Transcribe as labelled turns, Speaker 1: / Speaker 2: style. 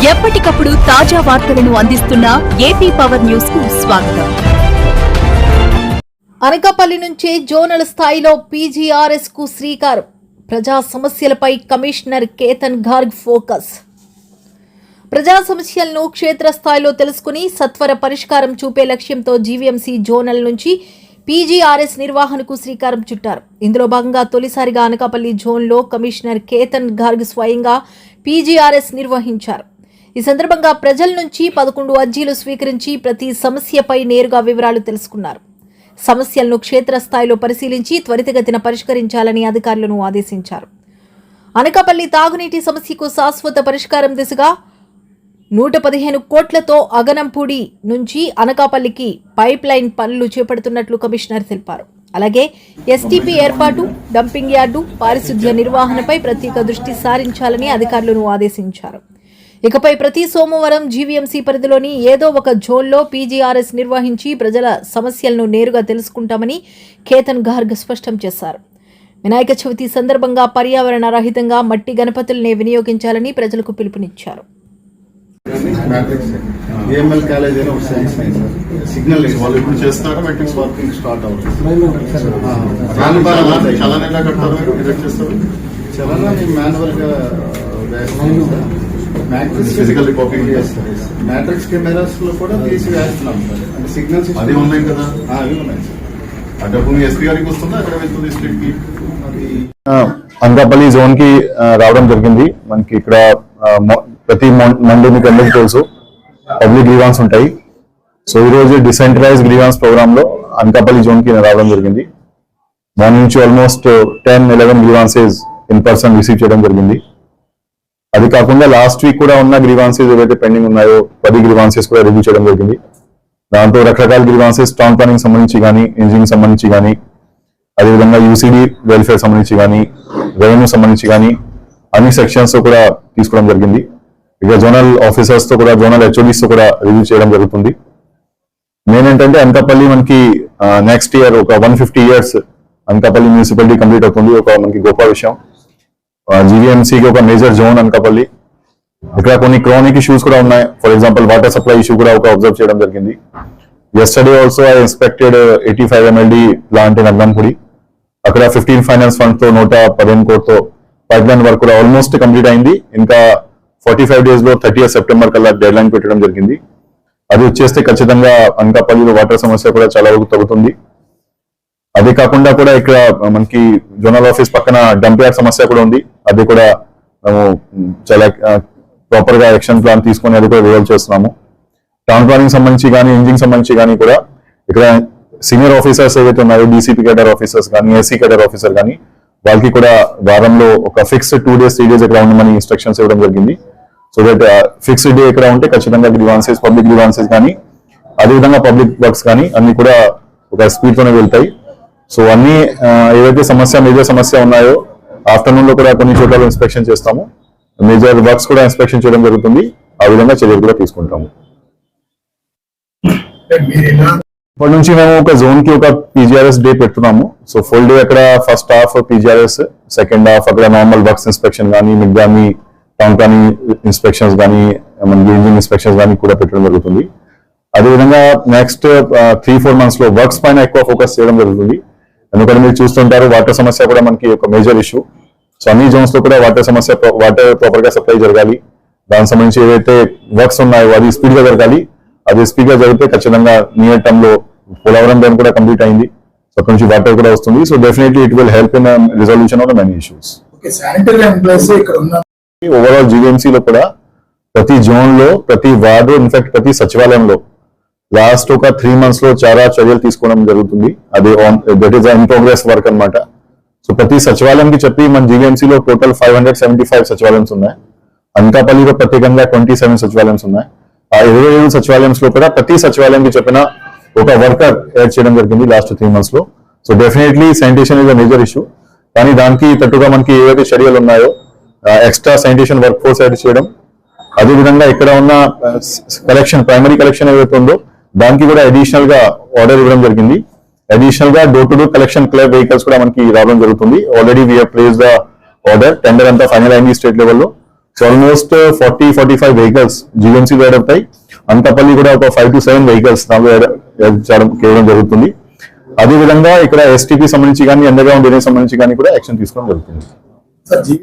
Speaker 1: ఎప్పటికప్పుడు తాజా వార్తలను అందిస్తున్న ఏపీ పవర్ న్యూస్ కు స్వాగతం.
Speaker 2: అనకాపల్లి నుంచే జోనల్ స్థాయిలో పీజీఆర్ఎస్ కు శ్రీకారం. ప్రజా సమస్యలపై కమిషనర్ కేతన్ గార్గ్ ఫోకస్. ప్రజా సమస్యలను క్షేత్రస్థాయిలో తెలుసుకుని సత్వర పరిష్కారం చూపే లక్ష్యంతో జీవీఎంసీ జోనల్ నుంచి పీజీఆర్ఎస్ నిర్వహణకు శ్రీకారం చుట్టారు. ఇందులో భాగంగా తొలిసారిగా అనకాపల్లి జోన్లో కమిషనర్ కేతన్ గార్గ్ స్వయంగా పీజీఆర్ఎస్ నిర్వహించారు. ఈ సందర్భంగా ప్రజల నుంచి 11 అర్జీలు స్వీకరించి ప్రతి సమస్యపై నేరుగా వివరాలు తెలుసుకున్నారు. సమస్యలను క్షేత్రస్థాయిలో పరిశీలించి త్వరితగతిన పరిష్కరించాలని అధికారులను ఆదేశించారు. అనకాపల్లి తాగునీటి సమస్యకు శాశ్వత పరిష్కారం దిశగా 115 కోట్లతో అగనంపూడి నుంచి అనకాపల్లికి పైప్ లైన్ పనులు చేపడుతున్నట్లు కమిషనర్ తెలిపారు. అలాగే ఎస్టీపీ ఏర్పాటు, డంపింగ్ యార్డు, పారిశుద్ధ్య నిర్వహణపై ప్రత్యేక దృష్టి సారించాలని అధికారులను ఆదేశించారు. ఇకపై ప్రతి సోమవారం జీవీఎంసీ పరిధిలోని ఏదో ఒక జోన్లో పీజీఆర్ఎస్ నిర్వహించి ప్రజల సమస్యలను నేరుగా తెలుసుకుంటామని కేతన్ గార్గ్ స్పష్టం చేశారు. వినాయక చవితి సందర్భంగా పర్యావరణ రహితంగా మట్టి గణపతులనే వినియోగించాలని ప్రజలకు పిలుపునిచ్చారు.
Speaker 3: ఫిజికల్లీ కాపీ మ్యాట్రిక్స్ కెమెరాస్ లో కూడా తీసి వేస్తున్నాం సార్. అంటే సిగ్నల్స్ అది ఉన్నాయి కదా, అవి ఉన్నాయి సార్. అంటే ఎస్పీ గారికి వస్తుందా, అక్కడ వెళ్తుంది స్ట్రీట్ కి.
Speaker 4: అనకాపల్లి జోన్ కి రావడం జరిగింది. మనకి ఇక్కడ ప్రతి మండే మీకు అందరికీ తెలుసు పబ్లిక్ గ్రీవాన్స్ ఉంటాయి. సో ఈ రోజు డిసెంట్రలైజ్ గ్రీవాన్స్ ప్రోగ్రామ్ లో అనకాపల్లి జోన్ కి రావడం జరిగింది. మార్నింగ్ నుంచి almost 10-11 grievances in person receive చేయడం జరిగింది. అది కాకుండా లాస్ట్ వీక్ కూడా ఉన్న గ్రీవాన్సెస్ ఏవైతే పెండింగ్ ఉన్నాయో 10 గ్రీవాన్సెస్ కూడా రివ్యూ చేయడం జరిగింది. దాంతో రకరకాల గ్రీవాన్సెస్ టౌన్ ప్లానింగ్ సంబంధించి కానీ, ఇంజనీరింగ్ సంబంధించి కానీ, అదేవిధంగా యూసీడీ వెల్ఫేర్ సంబంధించి కానీ, రెవెన్యూ సంబంధించి కానీ అన్ని సెక్షన్స్ తో కూడా తీసుకోవడం జరిగింది. ఇక జోనల్ ఆఫీసర్స్ తో కూడా, జోనల్ హెచ్ఓడీస్ తో కూడా రివ్యూ చేయడం జరుగుతుంది. మెయిన్ ఏంటంటే అనకాపల్లి మనకి నెక్స్ట్ ఇయర్ ఒక 150 years అనకాపల్లి మున్సిపాలిటీ కంప్లీట్ అవుతుంది. ఒక మనకి గొప్ప విషయం. జీవీఎంసీకి ఒక మేజర్ జోన్ అనకాపల్లి. ఇక్కడ కొన్ని క్రానిక్ ఇష్యూస్ కూడా ఉన్నాయి. For example water supply issue కూడా ఒక అబ్జర్వ్ చేయడం జరిగింది. yesterday also I inspected 85 MLD plant in Agnampudi. అక్కడ 15 ఫైనాన్స్ ఫండ్ తో 115 కోట్లతో పైప్ లైన్ వర్క్ కూడా ఆల్మోస్ట్ కంప్లీట్ అయింది. ఇంకా 45 days లో 30th September కల్లా డెడ్ లైన్ పెట్టడం జరిగింది. అది వచ్చేస్తే ఖచ్చితంగా అనకాపల్లిలో వాటర్ సమస్య కూడా చాలా వరకు తగ్గుతుంది. అదే కాకుండా కూడా ఇక్కడ మనకి జోనల్ ఆఫీస్ పక్కన డంప్ యార్డ్ సమస్య కూడా ఉంది. అది కూడా మేము చాలా ప్రాపర్ గా యాక్షన్ ప్లాన్ తీసుకొని అది కూడా రిజాల్వ్ చేస్తున్నాము. టౌన్ ప్లానింగ్ సంబంధించి కానీ, ఇంజినింగ్ సంబంధించి కానీ కూడా ఇక్కడ సీనియర్ ఆఫీసర్స్ ఏవైతే ఉన్నాయో, డీసీపీ కేడర్ ఆఫీసర్స్ కానీ, ఏసీ కేడర్ ఆఫీసర్ కానీ, వాళ్ళకి కూడా వారంలో ఒక ఫిక్స్డ్ 2 days 3 days ఇక్కడ ఉండమని ఇన్స్ట్రక్షన్స్ ఇవ్వడం జరిగింది. సో దట్ ఫిక్స్డ్ డే ఇక్కడ ఉంటే ఖచ్చితంగా గ్రీవాన్సెస్, పబ్లిక్ గ్రీవాన్సెస్ కానీ, అదేవిధంగా పబ్లిక్ వర్క్స్ కానీ అన్ని కూడా ఒక స్పీడ్ తోనే వెళ్తాయి. సో అన్ని ఏవైతే మేజర్ సమస్య ఉన్నాయో ఆఫ్టర్నూన్ లో కూడా కొన్ని చోట్ల ఇన్స్పెక్షన్ చేస్తాము. మేజర్ వర్క్స్ కూడా ఇన్స్పెక్షన్ చేయడం జరుగుతుంది. ఆ విధంగా చర్యలు కూడా తీసుకుంటాము. ఇప్పటి నుంచి మేము ఒక జోన్ కి ఒక పీజీఆర్ఎస్ డే పెడుతున్నాము. సో ఫుల్ డే అక్కడ first half PGRS, second half అక్కడ నార్మల్ వర్క్స్ ఇన్స్పెక్షన్ కానీ, మిగతాని టౌన్ ప్లానింగ్ ఇన్స్పెక్షన్స్ కానీ, మనకి ఇంజిన్ ఇన్స్పెక్షన్స్ కానీ కూడా పెట్టడం జరుగుతుంది. అదేవిధంగా నెక్స్ట్ 3-4 months లో వర్క్స్ పైన ఎక్కువ ఫోకస్ చేయడం జరుగుతుంది. ఎందుకంటే మీరు చూస్తుంటారు వాటర్ సమస్య కూడా మనకి ఒక మేజర్ ఇష్యూ. సో అన్ని జోన్స్ లో కూడా వాటర్ ప్రాపర్ గా సప్లై జరగాలి. దానికి సంబంధించి ఏవైతే వర్క్స్ ఉన్నాయో అది స్పీడ్ గా జరగాలి. అది స్పీడ్ గా జరిగితే ఖచ్చితంగా నియర్ టర్మ్ లో పోలవరం డ్యామ్ కూడా కంప్లీట్ అయింది. సో అక్కడ నుంచి వాటర్ కూడా వస్తుంది. So definitely it will help in resolution of many issues. Overall జీవీఎంసీలో కూడా ప్రతి జోన్ లో, ప్రతి వార్డు, ఇన్ఫాక్ట్ ప్రతి సచివాలయంలో లాస్ట్ ఒక 3 months లో చాలా చర్యలు తీసుకోవడం జరుగుతుంది. అది that is in progress work అనమాట. సో ప్రతి సచివాలయంకి చెప్పి మన జీవీఎంసీలో టోటల్ 575 సచివాలయన్స్ ఉన్నాయి. అనకాపల్లిలో ప్రత్యేకంగా 27 సచివాలయన్స్ ఉన్నాయి. ఆ 27 సచివాలయంస్ లో కూడా ప్రతి సచివాలయంకి చెప్పిన ఒక వర్కర్ యాడ్ చేయడం జరిగింది లాస్ట్ 3 months లో. So definitely sanitation is a major issue. కానీ దానికి తట్టుగా మనకి ఏవైతే చర్యలు ఉన్నాయో extra sanitation work force add చేయడం, అదేవిధంగా ఇక్కడ ఉన్న కలెక్షన్, ప్రైమరీ కలెక్షన్ ఏదైతే ఉందో దానికి కూడా అడిషనల్ గా ఆర్డర్ ఇవ్వడం జరిగింది. అడిషనల్ గా door to door collection club vehicles కూడా మనకి రావడం జరుగుతుంది. Already we have placed the order. Tender అంతా ఫైనల్ అయింది స్టేట్ లెవెల్లో. So almost 40-45 vehicles GMC add అవుతాయి. అంతపల్లి కూడా ఒక 5 to 7 వెహికల్స్ చేయడం జరుగుతుంది. అదేవిధంగా ఇక్కడ ఎస్టీపీ సంబంధించి కానీ అండర్గ్రౌండ్ ఏరియా సంబంధించి కానీ కూడా యాక్షన్ తీసుకోవడం జరుగుతుంది.